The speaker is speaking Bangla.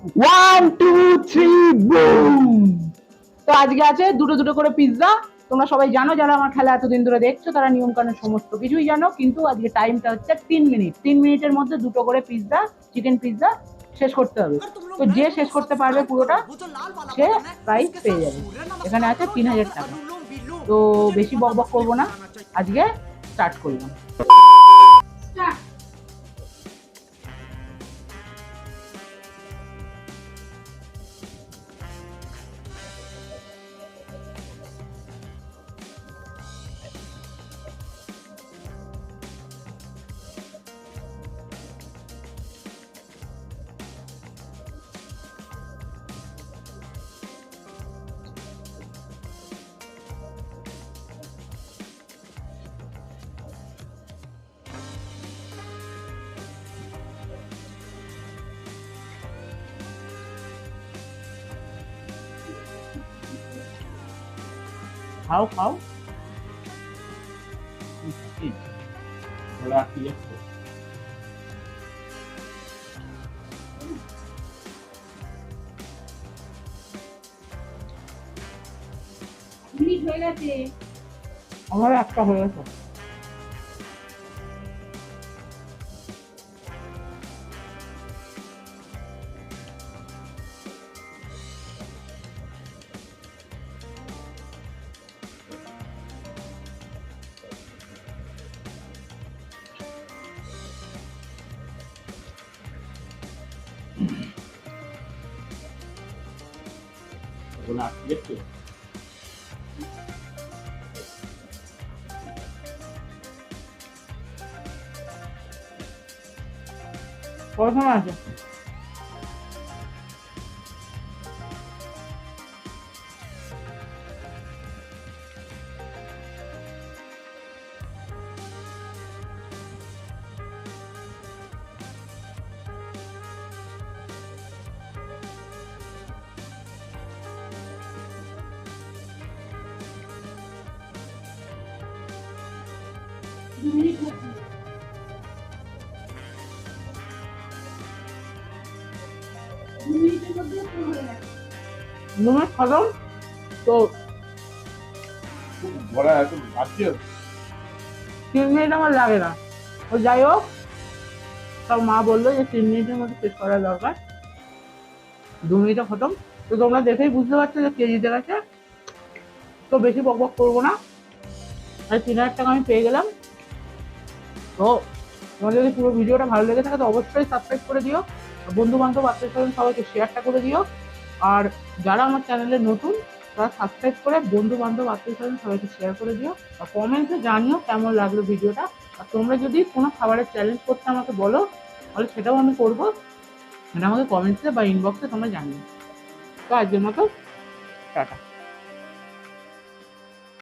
1 2 3 বুম। তো আজকে আছে দুটো দুটো করে পিৎজা। তোমরা সবাই জানো, যারা আমার খেলা এতদিন ধরে দেখছো তারা নিয়ম কানুন সমস্ত কিছুই জানো, কিন্তু আজকে টাইমটা হচ্ছে 3 মিনিট। 3 মিনিটের মধ্যে দুটো করে পিৎজা, চিকেন পিৎজা শেষ করতে হবে। তো যে শেষ করতে পারবে পুরোটা সে প্রাইজ পেয়ে যাবে। এখানে আছে 3000 টাকা। তো বেশি বক বক করবো না, আজকে স্টার্ট করলাম। খাও খাও। মিনিট হয়ে গেছে। আমার একটা হয়ে গেছে। কত আছে? মিনিট হচ্ছে। মিনিটের মধ্যে পুরো হয়ে গেছে। নুনের খতম। তো বড় এখন বাকি 3 মিনিট আমার লাগে না। ও যাই হোক, সব মা বললো যে 3 মিনিটের মধ্যে শেষ করা দরকার। 2 মিনিটে খতম। তো তোমরা দেখেই বুঝতে পারছো যে কেজিতে গেছে। তো বেশি বক বক করবো না। আর 3000 টাকা আমি পেয়ে গেলাম। তো তোমাদের যদি পুরো ভিডিওটা ভালো লেগে থাকে তো অবশ্যই সাবস্ক্রাইব করে দিও। বন্ধু বান্ধব আত্মীয় স্বজন সবাইকে শেয়ারটা করে দিও। আর যারা আমার চ্যানেলে নতুন তারা সাবস্ক্রাইব করে বন্ধু বান্ধব আত্মীয় স্বজন সবাইকে শেয়ার করে দিও। আর কমেন্টে জানিও কেমন লাগলো ভিডিওটা। আর তোমরা যদি কোনো খাবারের চ্যালেঞ্জ করতে আমাকে বলো তাহলে সেটাও আমি করবো। সেটা আমাকে কমেন্টসে বা ইনবক্সে তোমরা জানিও। তো আজকের মতো টাটা।